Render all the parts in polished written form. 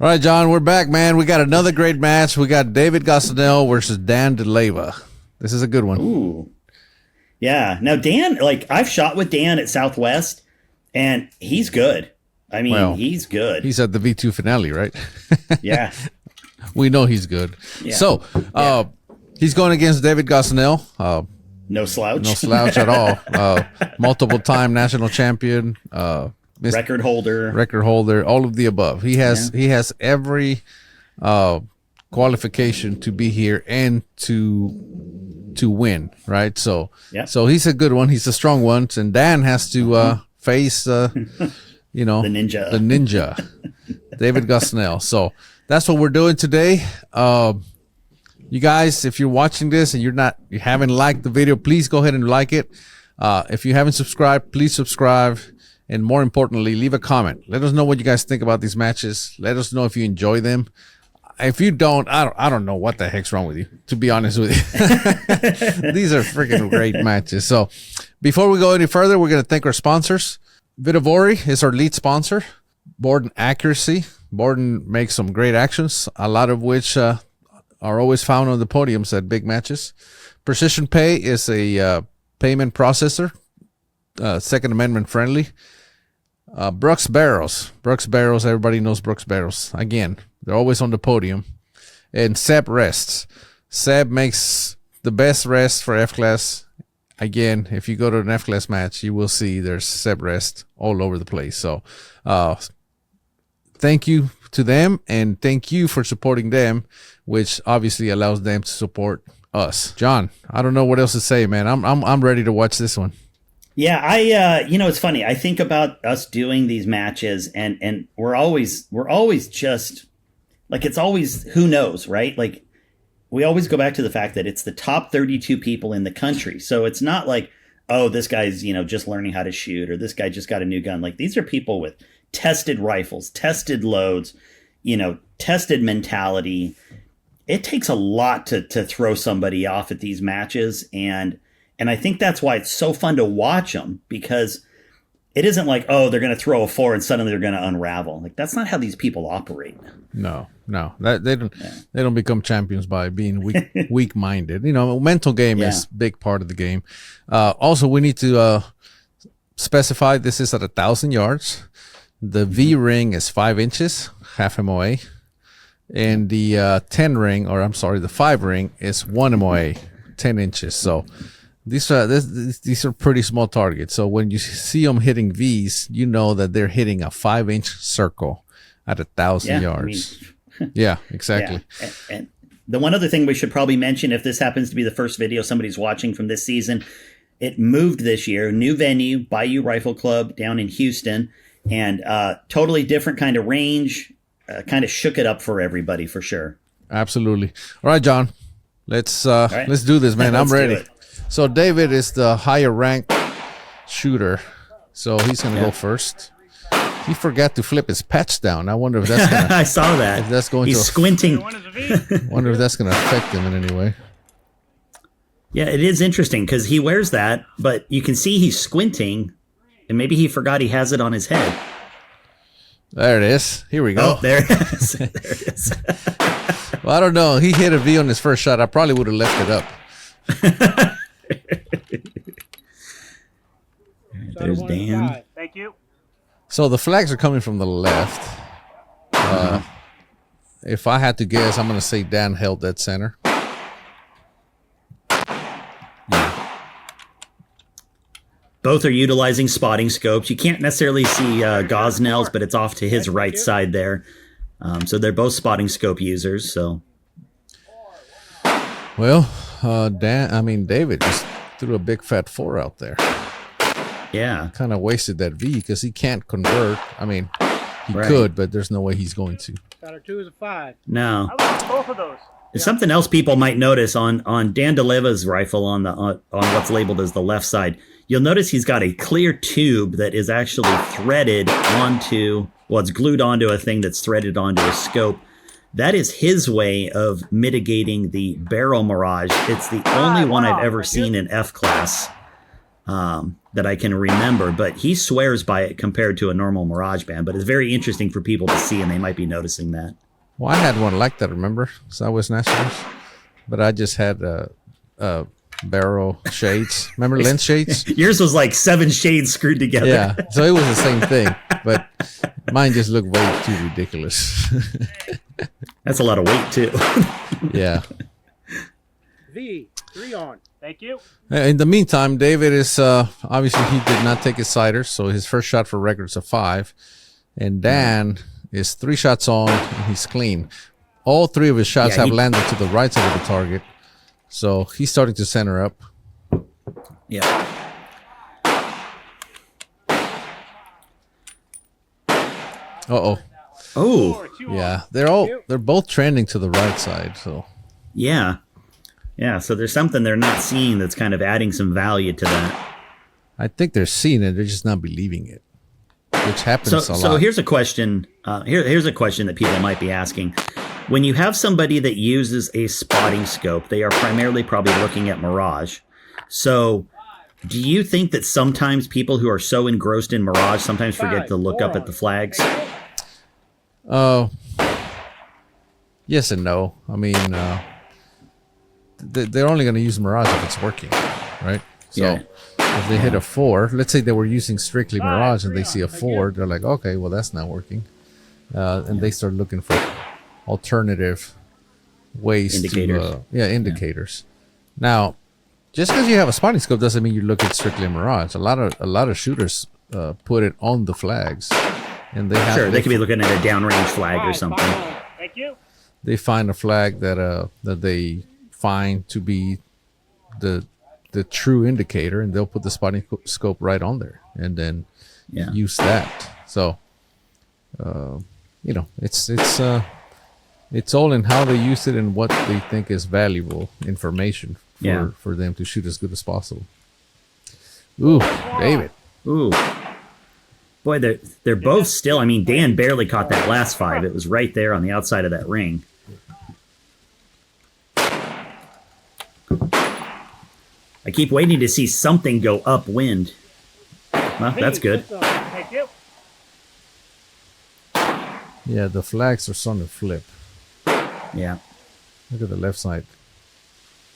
All right, John, we're back, man. We got another great match. We got David Gosnell versus Dan Dileva. This is a good one. Ooh. Yeah. Now, Dan, like, I've shot with Dan at Southwest, and he's good. I mean, he's good. He's at the V2 finale, right? Yeah. We know he's good. Yeah. So, he's going against David Gosnell. No slouch. No slouch at all. Multiple-time national champion. Record holder, all of the above. He has every qualification to be here and to win, right? So so he's a good one. He's a strong one, and Dan has to face the ninja, David Gosnell. So that's what we're doing today. You guys, if you're watching this and you haven't liked the video, please go ahead and like it. If you haven't subscribed, please subscribe. And more importantly, leave a comment. Let us know what you guys think about these matches. Let us know if you enjoy them. If you don't, I don't know what the heck's wrong with you, to be honest with you. These are freaking great matches. So before we go any further, we're going to thank our sponsors. Vitavori is our lead sponsor. Borden Accuracy. Borden makes some great actions, a lot of which are always found on the podiums at big matches. Precision Pay is a payment processor, Second Amendment friendly. Brooks Barrels. Everybody knows Brooks Barrels. Again, they're always on the podium. And Seb Rests. Seb makes the best rest for F-Class. Again, if you go to an F-Class match, you will see there's Seb Rest all over the place. So thank you to them, and thank you for supporting them, which obviously allows them to support us. John, I don't know what else to say, man. I'm ready to watch this one. Yeah, it's funny. I think about us doing these matches, and we're always just like, it's always who knows, right? Like, we always go back to the fact that it's the top 32 people in the country. So it's not like, oh, this guy's, just learning how to shoot, or this guy just got a new gun. Like, these are people with tested rifles, tested loads, tested mentality. It takes a lot to throw somebody off at these matches, and I think that's why it's so fun to watch them, because it isn't like, oh, they're going to throw a 4 and suddenly they're going to unravel. Like, that's not how these people operate. No, they don't become champions by being weak-minded. Mental game is a big part of the game. Also, we need to specify this is at 1,000 yards. The V ring is 5 inches, half MOA, and the 10 ring, or I'm sorry, the 5 ring is 1 MOA, 10 inches. So these are pretty small targets. So when you see them hitting V's, you know that they're hitting a 5-inch circle at 1,000 yards. Yeah, exactly. Yeah. And the one other thing we should probably mention, if this happens to be the first video somebody's watching from this season, it moved this year. New venue, Bayou Rifle Club down in Houston, and totally different kind of range. Kind of shook it up for everybody, for sure. Absolutely. All right, John. Let's do this, man. I'm ready. So David is the higher ranked shooter, so he's going to go first. He forgot to flip his patch down. I wonder if that's going to... I saw that. If that's going He's squinting. Wonder if that's going to affect him in any way. Yeah, it is interesting because he wears that, but you can see he's squinting, and maybe he forgot he has it on his head. There it is. Here we go. Oh, there it is. There it is. Well, I don't know. He hit a V on his first shot. I probably would have left it up. There's Dan. Thank you. So the flags are coming from the left. If I had to guess, I'm going to say Dan held that center. Both are utilizing spotting scopes. You can't necessarily see Gosnell's, but it's off to his right side there. So they're both spotting scope users. So, well, David just threw a big fat 4 out there. Yeah, kind of wasted that V because he can't convert. I mean, he could, but there's no way he's going to. Got our 2 is a 5. No. I like both of those. There's something else people might notice on Dan Dileva's rifle on what's labeled as the left side. You'll notice he's got a clear tube that is actually threaded onto, well, it's glued onto a thing that's threaded onto a scope. That is his way of mitigating the barrel mirage. It's the only one I've ever seen in F-Class. that I can remember, but he swears by it compared to a normal Mirage band. But it's very interesting for people to see, and they might be noticing that. Well, I had one like that, remember? Southwest Nationals. But I just had barrel shades. Remember lens shades? Yours was like 7 shades screwed together. Yeah, so it was the same thing, but mine just looked way too ridiculous. That's a lot of weight, too. Yeah. V, 3 on. Thank you. In the meantime, David is obviously he did not take his sighter, so his first shot for record's a 5. And Dan is 3 shots on, and he's clean. All 3 of his shots have landed to the right side of the target, so he's starting to center up. Yeah. Uh-oh. Oh. Yeah, they're both trending to the right side, so. Yeah. Yeah, so there's something they're not seeing that's kind of adding some value to that. I think they're seeing it, they're just not believing it, which happens a lot. So here's a question. Here's a question that people might be asking. When you have somebody that uses a spotting scope, they are primarily probably looking at Mirage. So do you think that sometimes people who are so engrossed in Mirage sometimes forget to look up at the flags? Yes and no. I mean, they're only going to use Mirage if it's working, right? So if they hit a 4, let's say they were using strictly Mirage and they see a 4, they're like, okay, well, that's not working. And they start looking for alternative ways indicators. Now, just because you have a spotting scope doesn't mean you look at strictly Mirage. A lot of shooters put it on the flags, and they could be looking at a downrange flag or something. Thank you. They find a flag that they find to be the true indicator, and they'll put the spotting scope right on there, and then use that. So, it's all in how they use it and what they think is valuable information for them to shoot as good as possible. Ooh, David. Ooh. Boy, they're both still. I mean, Dan barely caught that last 5. It was right there on the outside of that ring. I keep waiting to see something go upwind. Well, that's good. Thank you. Yeah, the flags are starting to flip. Yeah. Look at the left side.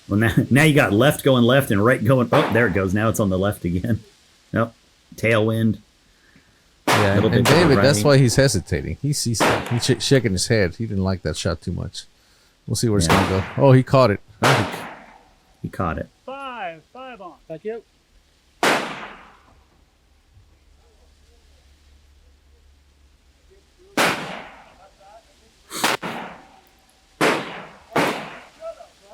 Well, now you got left going left and right going. Oh, there it goes. Now it's on the left again. Nope. Tailwind. Yeah, and David, that's why he's hesitating. He sees that. He's shaking his head. He didn't like that shot too much. We'll see where it's going to go. Oh, he caught it. He caught it. 5 on. Thank you.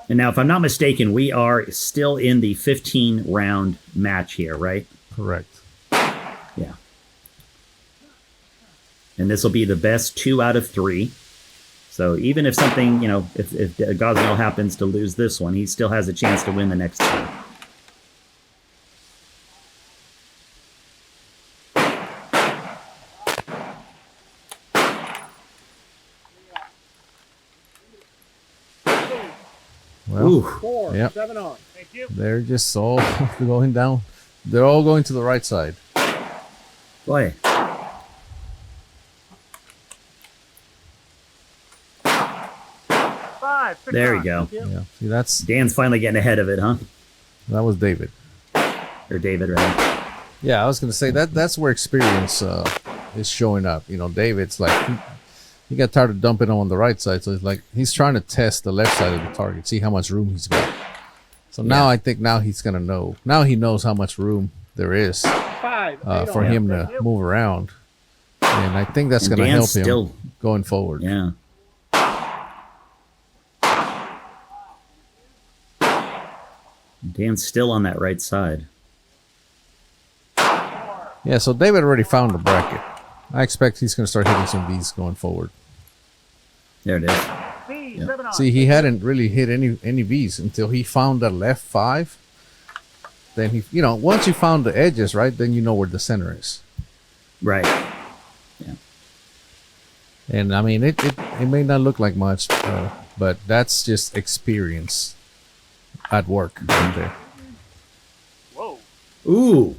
And now, if I'm not mistaken, we are still in the 15-round match here, right? Correct. Yeah. And this will be the best 2 out of 3. So even if something, if Gosnell happens to lose this one, he still has a chance to win the next 2. Well, 4, 7 on. Thank you. They're just all going down. They're all going to the right side. Boy. There we go. Yeah. See, that's Dan's finally getting ahead of it, huh? That was David. Or David, right? Yeah, I was gonna say that's where experience is showing up. David's like he got tired of dumping on the right side, so it's like he's trying to test the left side of the target, see how much room he's got. So now I think he's gonna know. Now he knows how much room there is for him to move around, and I think that's gonna help him going forward. Yeah. Dan's still on that right side. Yeah, so David already found the bracket. I expect he's going to start hitting some V's going forward. There it is. Yeah. See, he hadn't really hit any V's until he found that left 5. Then he, once you found the edges, right, then you know where the center is. Right. Yeah. And I mean, it may not look like much, but that's just experience at work right there. Whoa. Ooh.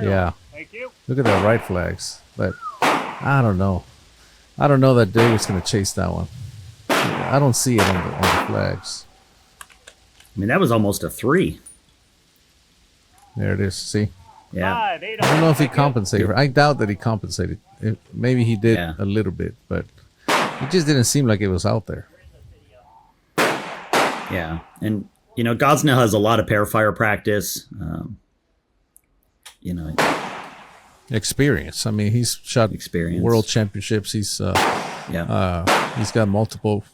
Yeah. Thank you. Look at the right flags. But I don't know. I don't know that David's going to chase that one. I don't see it on the flags. I mean, that was almost a 3. There it is. See? Yeah. 5, 8 I don't know if he Thank you. compensated. I doubt that he compensated. Maybe he did a little bit, but it just didn't seem like it was out there. Yeah. And, you know, Gosnell has a lot of pair fire practice. You know, Experience. I mean, he's shot world championships. He's he's got multiple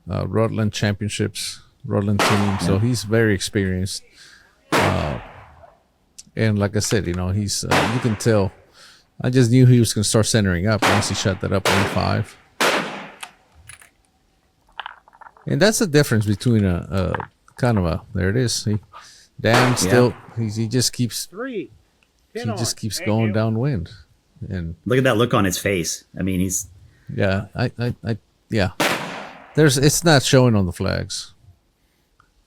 Rutland championships, Rutland team. So he's very experienced. And like I said, you know, he's you can tell. I just knew he was going to start centering up once he shut that up 1-5. And that's the difference between a kind of a, there it is. See, Dan still he just keeps 3. He just keeps going downwind, and look at that look on his face. I mean, he's it's not showing on the flags.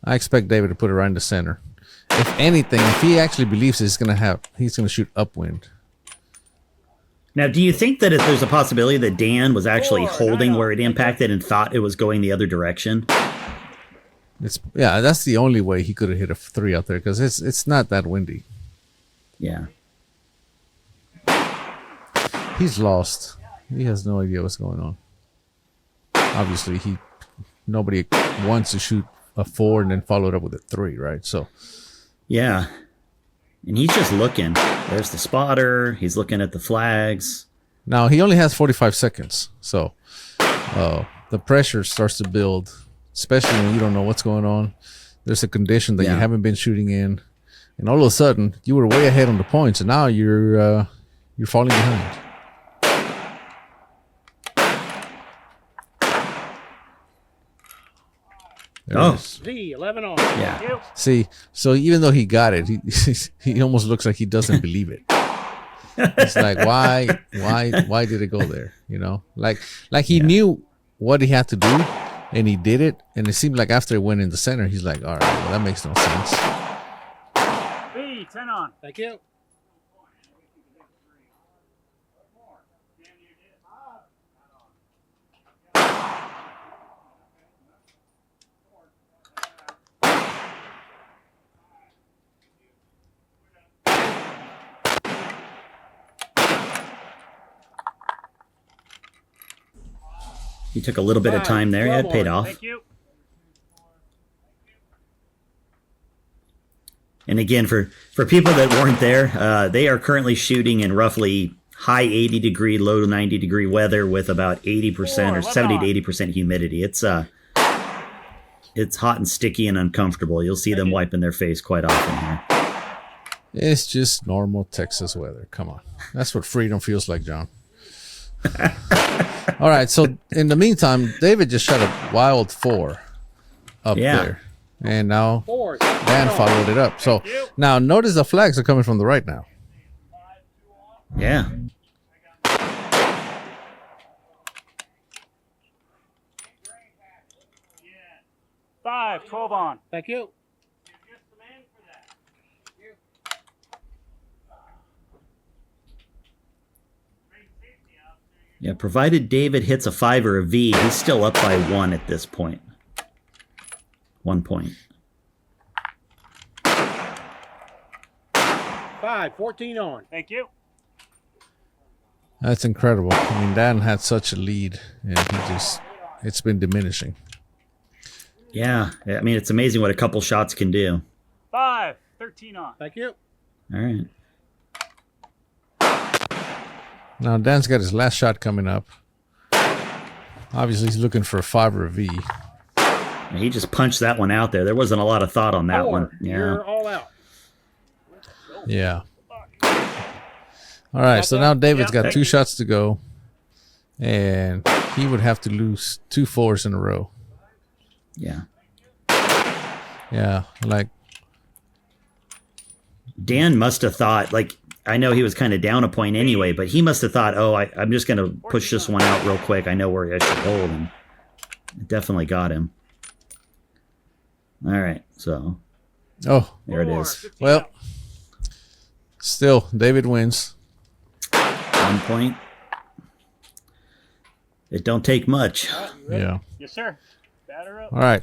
I expect David to put it right in the center. If anything, if he actually believes he's going to shoot upwind. Now, do you think that if there's a possibility that Dan was actually holding where it impacted and thought it was going the other direction? That's the only way he could have hit a 3 out there, because it's not that windy. Yeah. He's lost. He has no idea what's going on. Obviously, nobody wants to shoot a 4 and then follow it up with a 3, right? So, yeah. And he's just looking. There's the spotter. He's looking at the flags. Now, he only has 45 seconds. So, the pressure starts to build, especially when you don't know what's going on. There's a condition that you haven't been shooting in. And all of a sudden, you were way ahead on the points, and now you're falling behind. Z 11 on. Yeah. See, so even though he got it, he almost looks like he doesn't believe it. It's like, why did it go there? You know, like he knew what he had to do, and he did it. And it seemed like after it went in the center, he's like, all right, well, that makes no sense. 10 on. Thank you. He took a little bit of time there. It paid off. Thank you. And again, for people that weren't there, they are currently shooting in roughly high 80 degree, low 90 degree weather with about 80% or 70 to 80% humidity. It's hot and sticky and uncomfortable. You'll see them wiping their face quite often here. It's just normal Texas weather. Come on. That's what freedom feels like, John. All right. So in the meantime, David just shot a wild 4 up there. And now Dan followed it up. So now notice the flags are coming from the right now. Yeah. Five, 12 on. Thank you. Yeah, provided David hits a 5 or a V, he's still up by 1 at this point. 1 point. 5, 14 on. Thank you. That's incredible. I mean, Dan had such a lead, and it's been diminishing. Yeah, I mean, it's amazing what a couple shots can do. 5, 13 on. Thank you. All right. Now, Dan's got his last shot coming up. Obviously, he's looking for a 5 or a V. He just punched that one out there. There wasn't a lot of thought on that one. Yeah. You're all out. Yeah. All right, so now David's got 2 shots to go, and he would have to lose 2 4s in a row. Yeah. Yeah, like Dan must have thought, like, I know he was kind of down a point anyway, but he must have thought, oh, I'm just going to push this one out real quick. I know where I should hold, and it definitely got him. All right, so there it is. Well, Still, David wins. 1 point. It don't take much. Yeah. Yes, sir. Batter up. All right.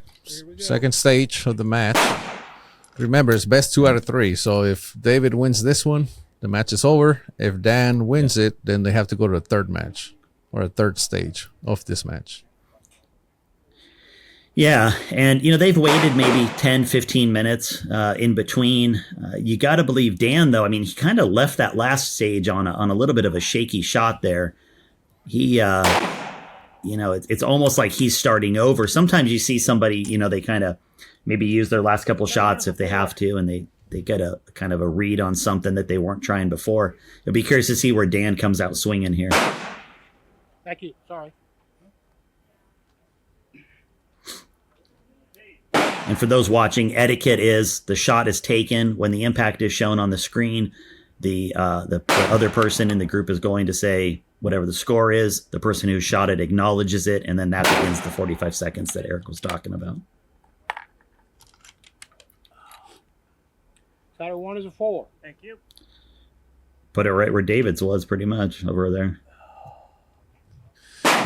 Second stage of the match. Remember, it's best 2 out of 3. So if David wins this one, the match is over. If Dan wins it, then they have to go to a third match or a third stage of this match. Yeah, and they've waited maybe 10, 15 minutes in between. You got to believe Dan, though. I mean, he kind of left that last stage on a little bit of a shaky shot there. He, it's almost like he's starting over. Sometimes you see somebody, they kind of maybe use their last couple shots if they have to, and they get a kind of a read on something that they weren't trying before. I'll be curious to see where Dan comes out swinging here. Thank you. Sorry. And for those watching, etiquette is the shot is taken when the impact is shown on the screen. The other person in the group is going to say whatever the score is. The person who shot it acknowledges it, and then that begins the 45 seconds that Eric was talking about. Batter 1 is a 4. Thank you. Put it right where David's was, pretty much over there.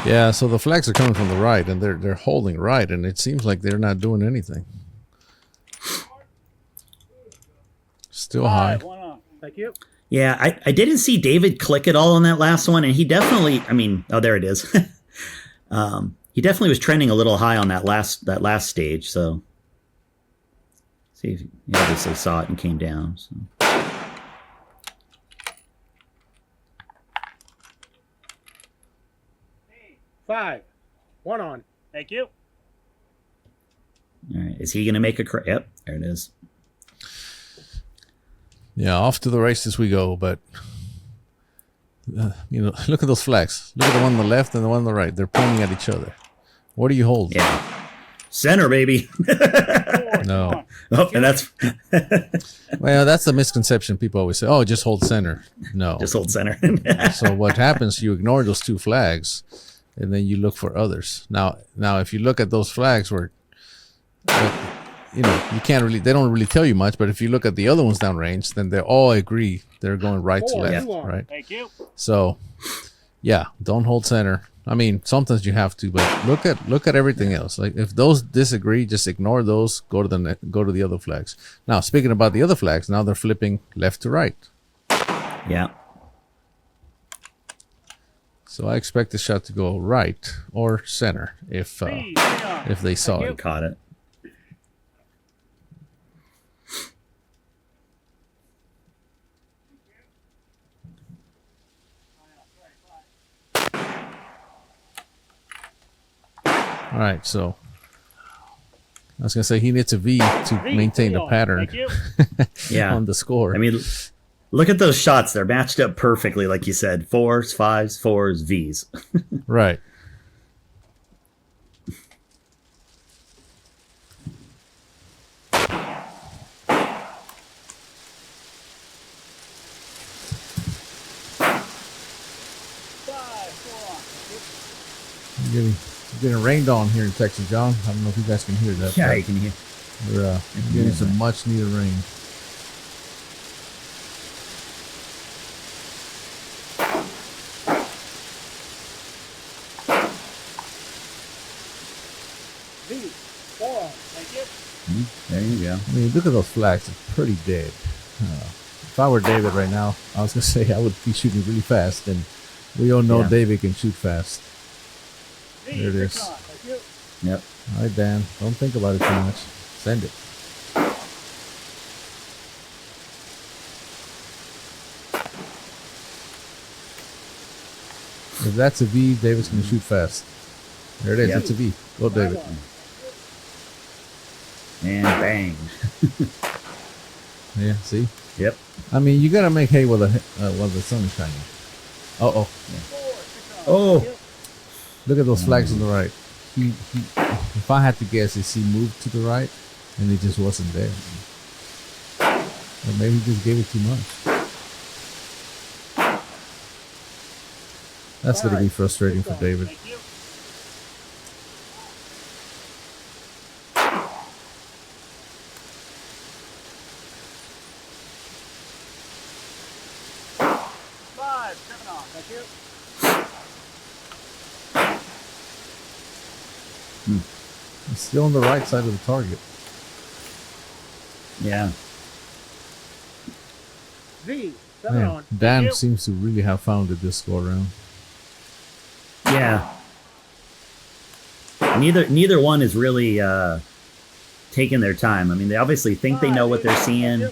Yeah, so the flags are coming from the right, and they're holding right, and it seems like they're not doing anything. Still high. 1 on. Thank you. Yeah, I didn't see David click at all on that last one, and he definitely, there it is. He definitely was trending a little high on that last stage, so see if he obviously saw it and came down. So. Five. 1 on. Thank you. All right, is he going to make a Yep, there it is. Yeah, off to the races we go, but look at those flags. Look at the one on the left and the one on the right. They're pointing at each other. What do you hold? Yeah. Center, baby. No. Oh, and that's well, that's the misconception. People always say, "Oh, just hold center." No, just hold center. So what happens? You ignore those 2 flags, and then you look for others. Now, if you look at those flags where, you can't really, they don't really tell you much. But if you look at the other ones downrange, then they all agree they're going right to left, right? Thank you. So, yeah, don't hold center. I mean, sometimes you have to, but look at everything else. Like if those disagree, just ignore those. Go to the other flags. Now, speaking about the other flags, now they're flipping left to right. Yeah. So I expect the shot to go right or center if they saw it. Caught it. All right, so I was gonna say he needs a V to maintain the pattern. Yeah, on the score. I mean, look at those shots; they're matched up perfectly, like you said. 4s, 5s, 4s, Vs. Right. Getting rained on here in Texas, John. I don't know if you guys can hear that. Yeah, you can hear. We're getting some much needed rain. There you go. I mean, look at those flags. It's pretty dead. If I were David right now, I was gonna say I would be shooting really fast, and we all know David can shoot fast. There it is. Yep. All right, Dan. Don't think about it too much. Send it. If that's a V, David's going to shoot fast. There it is. It's a V. Go, David. And bang. Yeah, see? Yep. I mean, you got to make hay while the sun is shining. Uh-oh. Yeah. Oh. Look at those flags on the right. If I had to guess, is he moved to the right and it just wasn't there? Or maybe he just gave it too much. That's going to be frustrating for David. He's still on the right side of the target. Yeah. V, 7 on. Dan seems to really have found it this go around. Yeah. Neither one is really taking their time. I mean, they obviously think they know what they're seeing.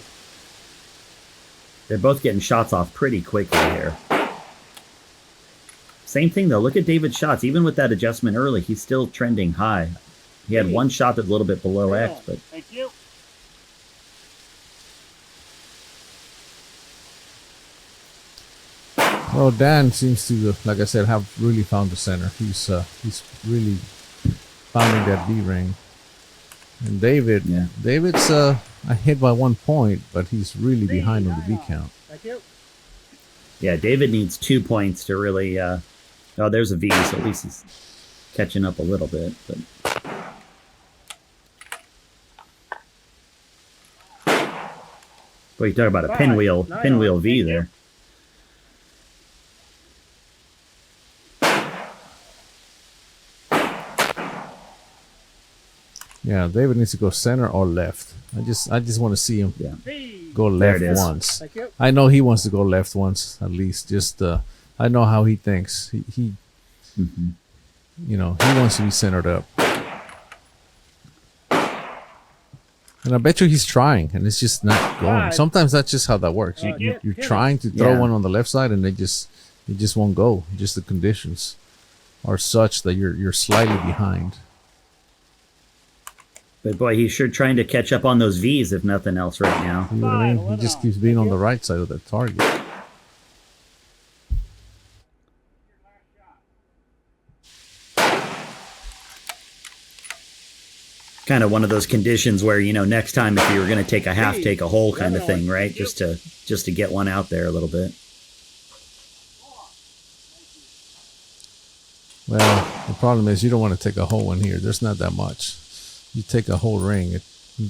They're both getting shots off pretty quickly here. Same thing, though. Look at David's shots. Even with that adjustment early, he's still trending high. He had one shot that's a little bit below X, but... Thank you. Well, Dan seems to, like I said, have really found the center. He's really finding that B ring. And David's ahead by 1 point, but he's really behind on the B count. Thank you. Yeah, David needs 2 points to really... oh, there's a V, so at least he's catching up a little bit. But boy, you talk about a pinwheel V there. Yeah, David needs to go center or left. I just want to see him go left once. Thank you. I know he wants to go left once at least. Just I know how he thinks. He you know, he wants to be centered up. And I bet you he's trying, and it's just not going. Sometimes that's just how that works. You're trying to throw one on the left side, and it just won't go. Just the conditions are such that you're slightly behind. But boy, he's sure trying to catch up on those V's, if nothing else, right now. You know what I mean? He just keeps being on the right side of the target. Kind of one of those conditions where, you know, next time if you were going to take a half, take a whole kind of thing, right? Just to get one out there a little bit. Well, the problem is you don't want to take a whole one here. There's not that much. You take a whole ring,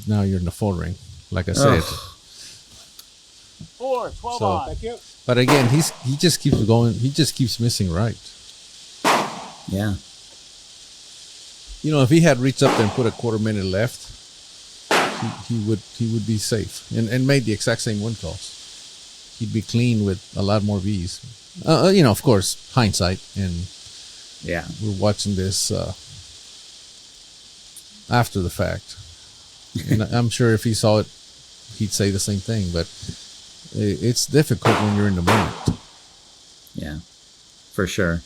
now you're in the full ring, like I said. 4, 12 on. Thank you. But again, he just keeps going. He just keeps missing right. Yeah. You know, if he had reached up there and put a quarter minute left, he would be safe and made the exact same win calls. He'd be clean with a lot more V's. You know, of course, hindsight, and we're watching this after the fact. And I'm sure if he saw it, he'd say the same thing. But it's difficult when you're in the moment. Yeah, for sure.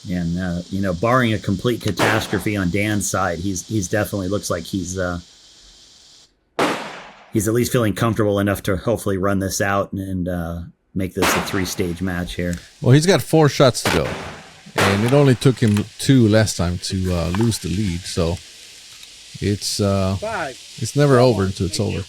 And you know, barring a complete catastrophe on Dan's side, he's definitely looks like he's at least feeling comfortable enough to hopefully run this out and make this a 3-stage match here. Well, he's got 4 shots to go, and it only took him 2 last time to lose the lead. So it's never over until it's over.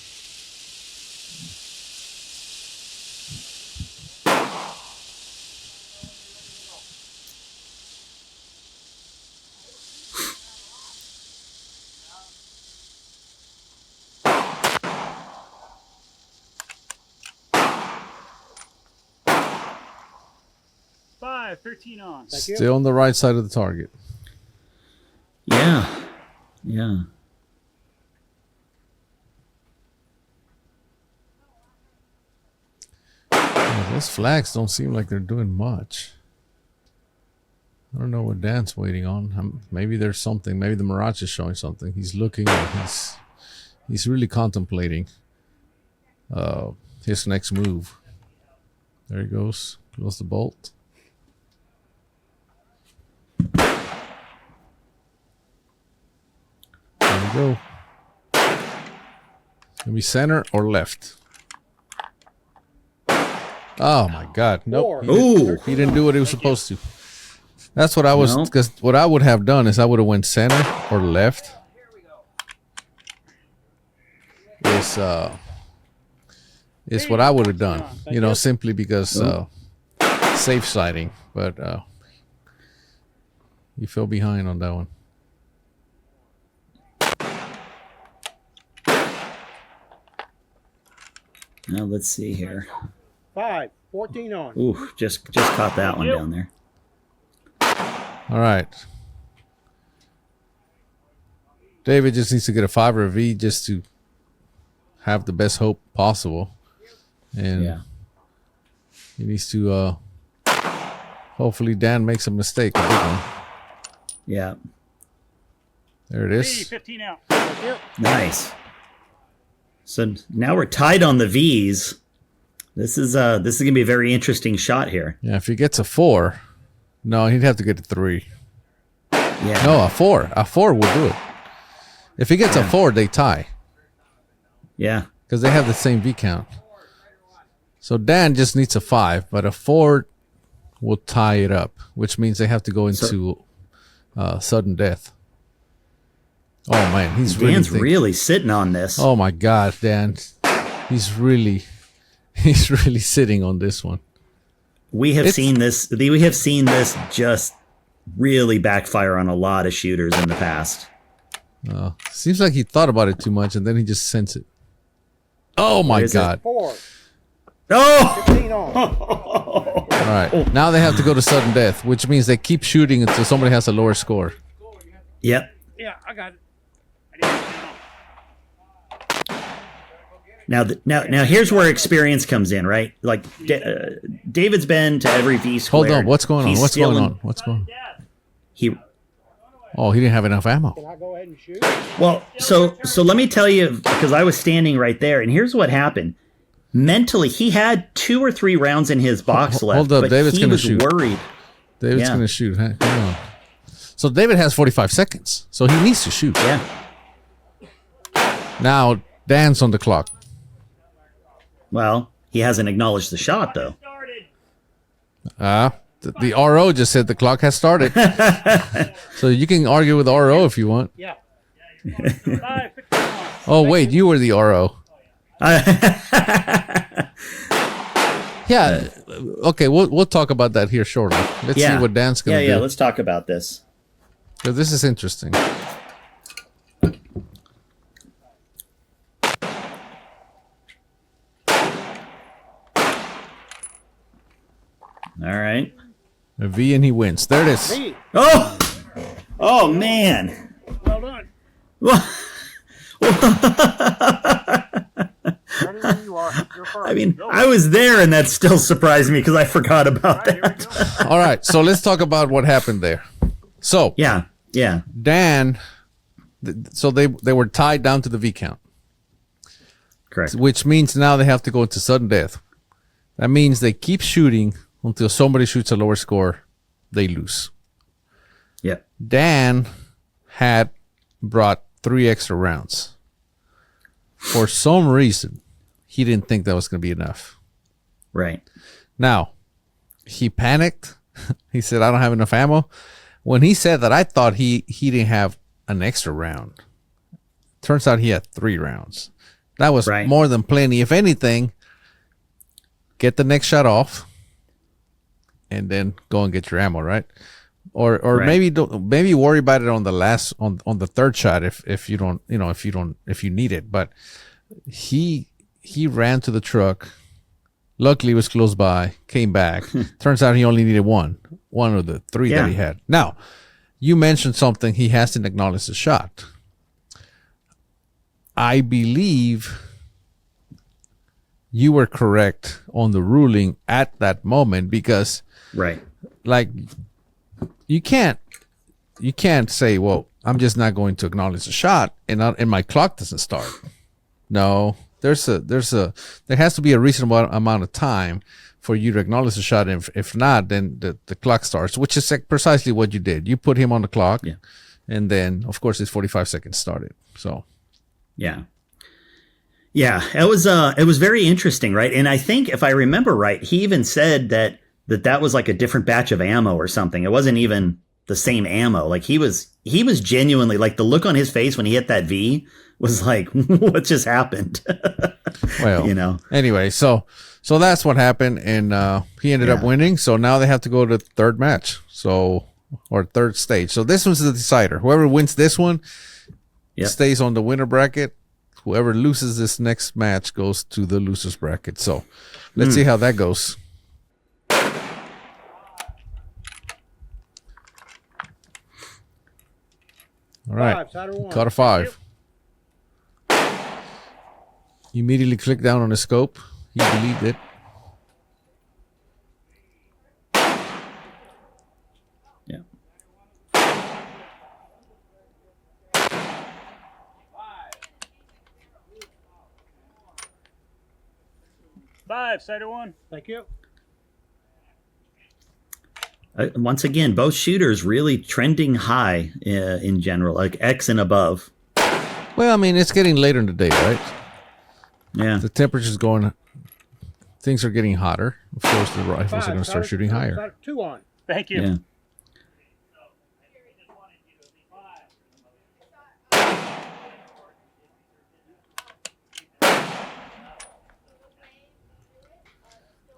Five, 13 on. Thank Still on the right side of the target. Yeah. Those flags don't seem like they're doing much. I don't know what Dan's waiting on. Maybe there's something. Maybe the Mirage is showing something. He's looking. He's really contemplating his next move. There he goes. Close the bolt. There we go. Can we center or left? Oh my God! Nope. He didn't do what he was supposed to. That's what I was. Because what I would have done is I would have went center or left. Is what I would have done. You know, simply because safe siding. But you fell behind on that one. Now let's see here. 5, 14 on. Ooh, just caught that one down there. All right. David just needs to get a 5 or a V just to have the best hope possible. And he needs to hopefully Dan makes a mistake, a big one. Yeah. There it is. 15 out. Nice. So now we're tied on the V's. This is gonna be a very interesting shot here. Yeah, if he gets a 4, no, he'd have to get a 3. Yeah. No, a 4. A 4 will do it. If he gets a 4, they tie. Yeah. Because they have the same V count. So Dan just needs a 5, but a 4 will tie it up, which means they have to go into sudden death. Oh man, Dan's really sitting on this. Oh my God, Dan, he's really sitting on this one. We have seen this. We have seen this just really backfire on a lot of shooters in the past. Seems like he thought about it too much, and then he just sends it. Oh my God! 4. Oh! 15 on. All right, now they have to go to sudden death, which means they keep shooting until somebody has a lower score. Yep. Yeah, I got it. Now, here's where experience comes in, right? Like David's been to every V squared. Hold on, what's going on? What's going on? He didn't have enough ammo. Can I go ahead and shoot? Well, so let me tell you, because I was standing right there, and here's what happened. Mentally, he had 2 or 3 rounds in his box left. Hold up, but David's he gonna was shoot. worried. David's gonna shoot. Huh? Come on. So David has 45 seconds, so he needs to shoot. Yeah. Now Dan's on the clock. Well, he hasn't acknowledged the shot, though. The RO just said the clock has started. So you can argue with RO if you want. Yeah. Oh, wait, you were the RO. Yeah. Okay, we'll talk about that here shortly. Let's see what Dan's going to do. Yeah, let's talk about this. So this is interesting. All right. A V and he wins. There it is. V. Oh man. Well done. Ready when you are. You're first. I mean, I was there, and that still surprised me because I forgot about that. All right, so let's talk about what happened there. So yeah. Dan, so they were tied down to the V count. Correct. Which means now they have to go into sudden death. That means they keep shooting until somebody shoots a lower score, they lose. Yep. Dan had brought 3 extra rounds. For some reason, he didn't think that was going to be enough. Right. Now, he panicked. He said, I don't have enough ammo. When he said that, I thought he didn't have an extra round. Turns out he had 3 rounds. That was more than plenty. If anything, get the next shot off and then go and get your ammo, right? Or maybe worry about it on the last on the third shot if you don't, if you need it. But he ran to the truck. Luckily, it was close by. Came back. Turns out he only needed one of the 3 that he had. Now, you mentioned something. He hasn't acknowledged the shot. I believe you were correct on the ruling at that moment because, like, you can't say, well, I'm just not going to acknowledge the shot and my clock doesn't start. No, there has to be a reasonable amount of time for you to acknowledge the shot. And if not, then the clock starts, which is precisely what you did. You put him on the clock, and then of course his 45 seconds started. So, yeah, it was very interesting, right? And I think if I remember right, he even said that was like a different batch of ammo or something. It wasn't even the same ammo. Like he was genuinely, like, the look on his face when he hit that V was like, what just happened? Well, anyway, so that's what happened, and he ended up winning. So now they have to go to the third match, or third stage. So this was the decider. Whoever wins this one stays on the winner bracket. whoever loses this next match goes to the losers bracket. So let's see how that goes. All right, caught a 5. Immediately click down on the scope. He believed it. Yeah. Five, Cider 1. Thank you. Once again, both shooters really trending high in general, like X and above. Well, I mean, it's getting later in the day, right? Yeah. The temperature's going, things are getting hotter. Of course, the rifles are going to start shooting higher. 2 on. Thank you. Yeah.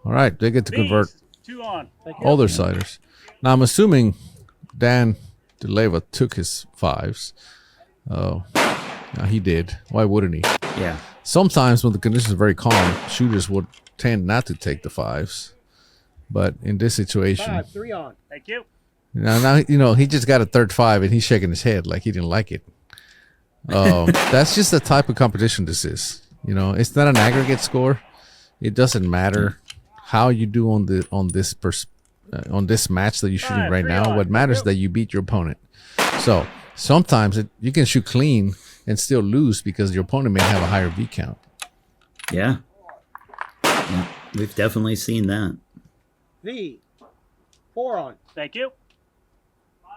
All right, they get to convert 2 on. all their siders. Now, I'm assuming Dan Dileva took his 5s. Oh, no, he did. Why wouldn't he? Yeah. Sometimes when the conditions are very calm, shooters would tend not to take the 5s. But in this situation... 5, 3 on. Thank you. Now, he just got a third 5 and he's shaking his head like he didn't like it. That's just the type of competition this is. It's not an aggregate score. It doesn't matter how you do on this match that you're shooting right now. What matters is that you beat your opponent. So sometimes you can shoot clean and still lose because your opponent may have a higher V count. Yeah. We've definitely seen that. V, 4 on. Thank you. All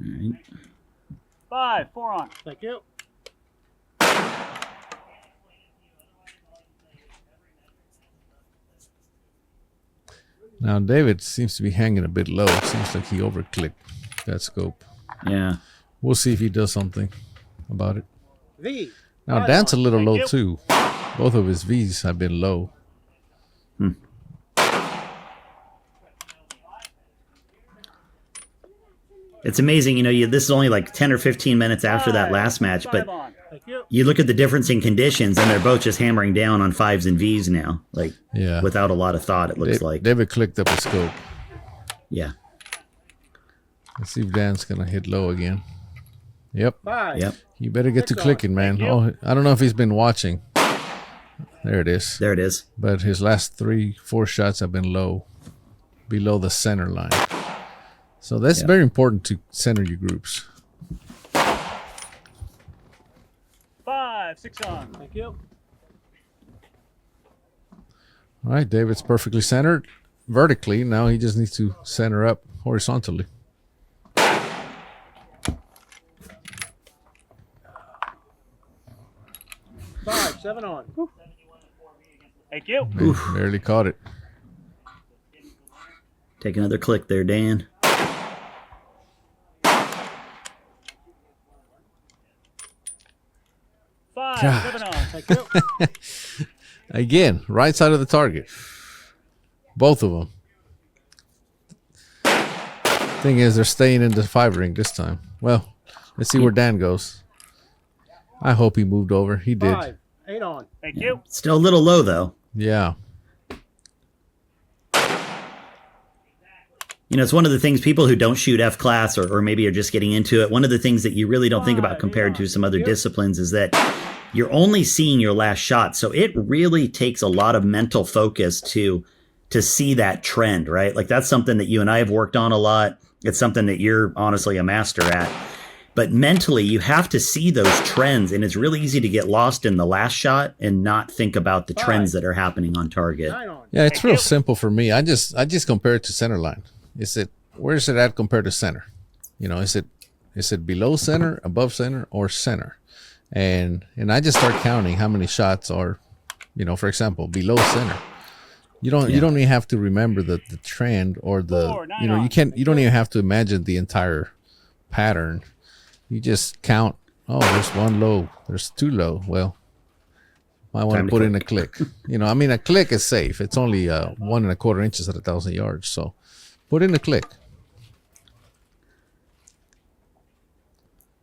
right. 5, 4 on. Thank you. Now, David seems to be hanging a bit low. It seems like he overclicked that scope. Yeah. We'll see if he does something about it. V. Now, Dan's a little low, too. Both of his Vs have been low. It's amazing, this is only like 10 or 15 minutes after that last match, but you look at the difference in conditions, and they're both just hammering down on 5s and Vs now, without a lot of thought, it looks like. David clicked up his scope. Yeah. Let's see if Dan's going to hit low again. Yep. 5. Yep. You better get to clicking, man. Oh, I don't know if he's been watching. There it is. There it is. But his last 3-4 shots have been low, below the center line. So that's very important to center your groups. 5, 6 on. Thank you. All right, David's perfectly centered vertically. Now he just needs to center up horizontally. 5, 7 on. Thank you. Barely caught it. Take another click there, Dan. Again, right side of the target. Both of them. Thing is, they're staying in the 5 ring this time. Well, let's see where Dan goes. I hope he moved over. He did. 5, 8 on. Thank you. Still a little low, though. Yeah. It's one of the things people who don't shoot F class or maybe are just getting into it. One of the things that you really don't think about compared to some other disciplines is that you're only seeing your last shot. So it really takes a lot of mental focus to see that trend, right? Like that's something that you and I have worked on a lot. It's something that you're honestly a master at. But mentally, you have to see those trends, and it's really easy to get lost in the last shot and not think about the trends that are happening on target. Yeah, it's real simple for me. I just compare it to center line. Where is it at compared to center? Is it below center, above center, or center? And I just start counting how many shots are, for example, below center. You don't even have to remember the trend or you don't even have to imagine the entire pattern. You just count. Oh, there's 1 low. There's 2 low. Well, Might want to put in a click. I mean, a click is safe. It's only 1.25 inches at 1,000 yards. So put in a click.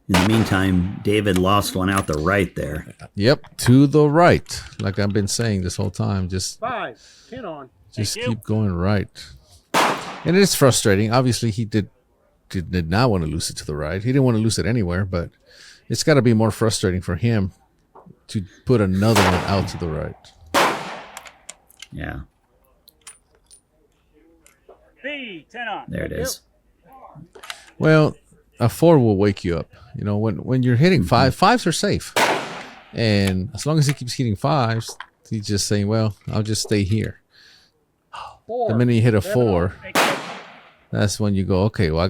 In the meantime, David lost one out the right there. Yep, to the right. Like I've been saying this whole time. Just 5, 10 on. Just keep going right. And it is frustrating. Obviously, he did not want to lose it to the right. He didn't want to lose it anywhere, but it's got to be more frustrating for him to put another one out to the right. Yeah. B, 10 on. There it is. Well, a 4 will wake you up. When you're hitting fives are safe. And as long as he keeps hitting 5s, he's just saying, well, I'll just stay here. 4, the minute you hit a 7 4, on. that's when you go, okay, well,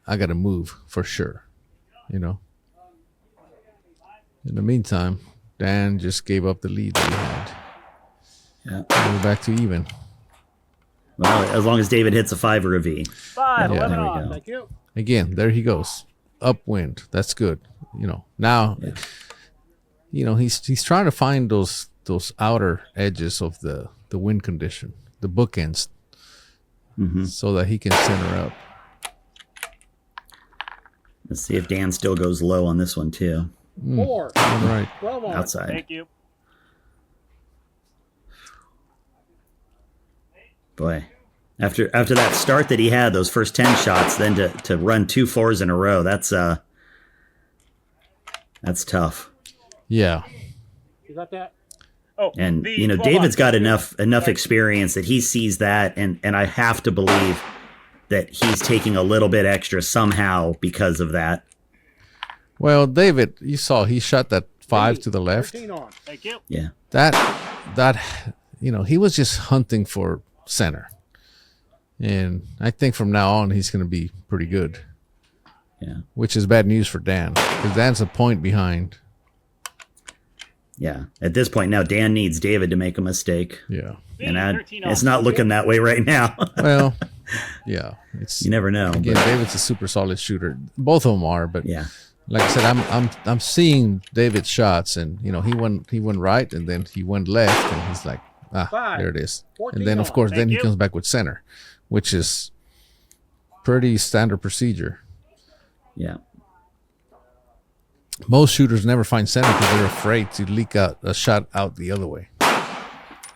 I gotta move for sure. In the meantime, Dan just gave up the lead that he had. Yeah. We're back to even. Well, as long as David hits a 5 or a V. 5, Yeah. 11 There we on. go. Thank you. Again, there he goes. Upwind. That's good. Now, he's trying to find those outer edges of the wind condition, the bookends, so that he can center up. Let's see if Dan still goes low on this one too. 4, All right. 12 on. Outside. Thank you. Boy, after that start that he had, those first 10 shots, then to run 2 4s in a row, that's tough. Yeah. You got that? Oh, And B, 12 David's on. got enough experience that he sees that, and I have to believe that he's taking a little bit extra somehow because of that. Well, David, you saw he shot that 5 to the left. 13 on. Thank you. Yeah. That he was just hunting for center. And I think from now on he's going to be pretty good. Yeah. Which is bad news for Dan, because Dan's a point behind. Yeah. At this point now, Dan needs David to make a mistake. Yeah. And 13 on. it's not looking that way right now. Well, yeah. It's You never know. again, but- David's a super solid shooter. Both of them are, but yeah. like I said, I'm seeing David's shots, and he went right, and then he went left, and he's like, 5, there it is. 14 And then of on. course, Thank then he you. comes back with center, which is pretty standard procedure. Yeah. Most shooters never find center because they're afraid to leak out a shot out the other way,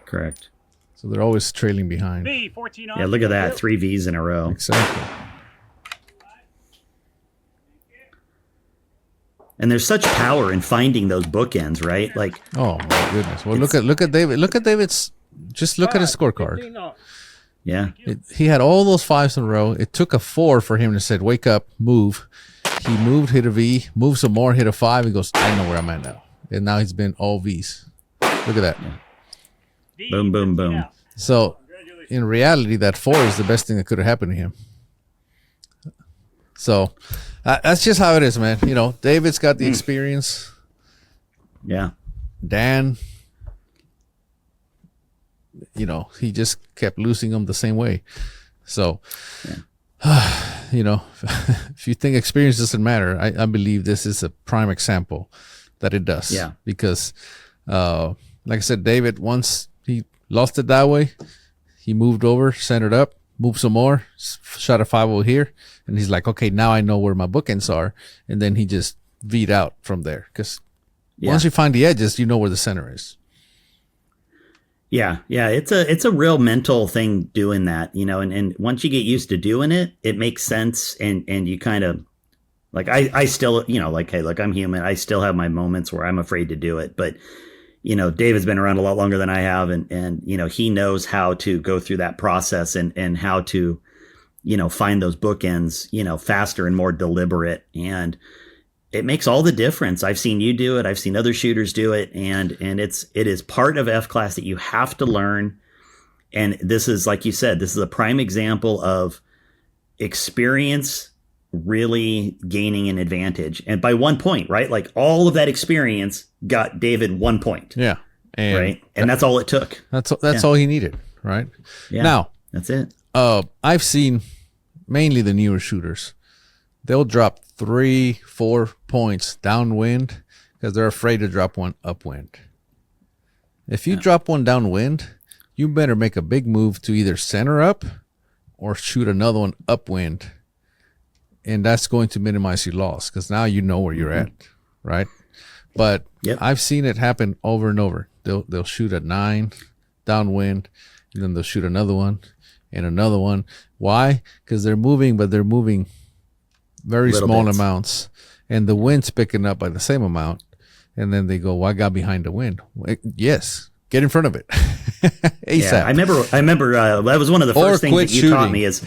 Correct. so they're always trailing behind. B, 14 on. Yeah, look at Thank that. you. 3 Vs in a row. Exactly. And there's such power in finding those bookends, right? Like, Oh my goodness. Well, look at David. Look at David's. Just look at his 5, scorecard. 15 on. yeah. He had all those 5s in a row. It took a 4 for him to say, "Wake up, move." He moved, hit a V, moved some more, hit a 5. He goes, "I know where I'm at now." And now he's been all Vs. Look at that. D, Boom, boom, 15 boom. out. So, in reality, that 4 is the best thing that could have happened to him. So, that's just how it is, man. David's got the experience. Yeah. Dan, he just kept losing them the same way. So, if you think experience doesn't matter, I believe this is a prime example that it does. Yeah. Because, like I said, David, once he lost it that way, he moved over, centered up, moved some more, shot a 5 over here, and he's like, okay, now I know where my bookends are. And then he just V'd out from there. Because once you find the edges, you know where the center is. Yeah. Yeah. It's a real mental thing doing that, and once you get used to doing it, it makes sense. And you kind of like, I still, like, hey, look, I'm human. I still have my moments where I'm afraid to do it. But, David's been around a lot longer than I have. And he knows how to go through that process and how to, find those bookends, faster and more deliberate. And it makes all the difference. I've seen you do it. I've seen other shooters do it. And it is part of F class that you have to learn. And this is, like you said, this is a prime example of experience really gaining an advantage. And by 1 point, right? Like all of that experience got David 1 point. Yeah. And Right. And that's all it took. That's all he needed, right? Yeah. Now, That's it. I've seen mainly the newer shooters. They'll drop 3-4 points downwind because they're afraid to drop one upwind. If you drop one downwind, you better make a big move to either center up or shoot another one upwind. And that's going to minimize your loss because now you know where you're at, right? But I've seen it happen over and over. They'll shoot at 9 downwind, and then they'll shoot another one and another one. Why? Because they're moving, but they're moving very small amounts, and the wind's picking up by the same amount. And then they go, "Well, I got behind the wind." Yes, get in front of it. ASAP. Yeah, I remember. That was one of the first things that you taught me is.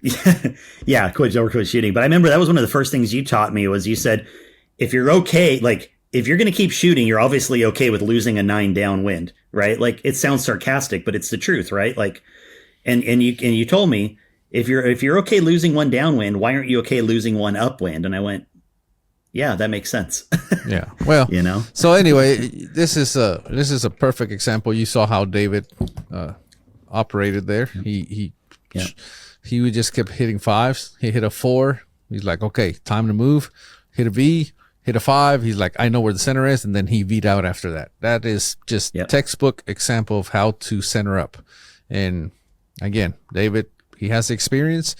Quit shooting. But I remember that was one of the first things you taught me was you said, if you're okay, like if you're going to keep shooting, you're obviously okay with losing a 9 downwind, right? Like it sounds sarcastic, but it's the truth, right? Like, and you told me if you're okay losing 1 downwind, why aren't you okay losing 1 upwind? And I went, yeah, that makes sense. Yeah. Well, So anyway, this is a perfect example. You saw how David operated there. He would just kept hitting 5s. He hit a 4. He's like, okay, time to move. Hit a V, hit a 5. He's like, I know where the center is. And then he V'd out after that. That is just textbook example of how to center up. And again, David, he has the experience.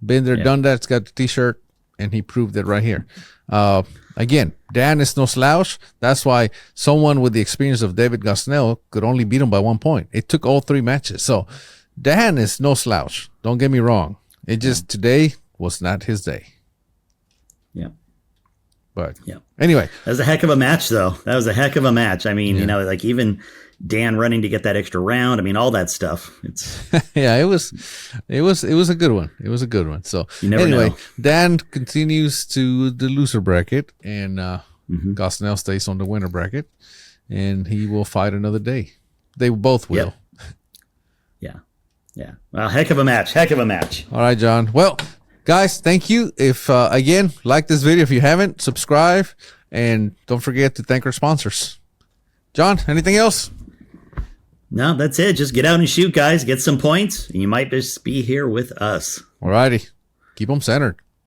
Been there, done that. It's got the t-shirt. And he proved it right here. Again, Dan is no slouch. That's why someone with the experience of David Gosnell could only beat him by 1 point. It took all 3 matches. So Dan is no slouch. Don't get me wrong. It just today was not his day. Yeah. But anyway. That was a heck of a match, though. That was a heck of a match. I mean, like even Dan running to get that extra round. I mean, all that stuff. It's it was a good one. It was a good one. So anyway, Dan continues to the loser bracket, and Gosnell stays on the winner bracket, and he will fight another day. They both will. Yeah. Well, heck of a match. Heck of a match. All right, John. Well, guys, thank you. If again, like this video, if you haven't, subscribe, and don't forget to thank our sponsors. John, anything else? No, that's it. Just get out and shoot, guys. Get some points, and you might just be here with us. All righty. Keep them centered.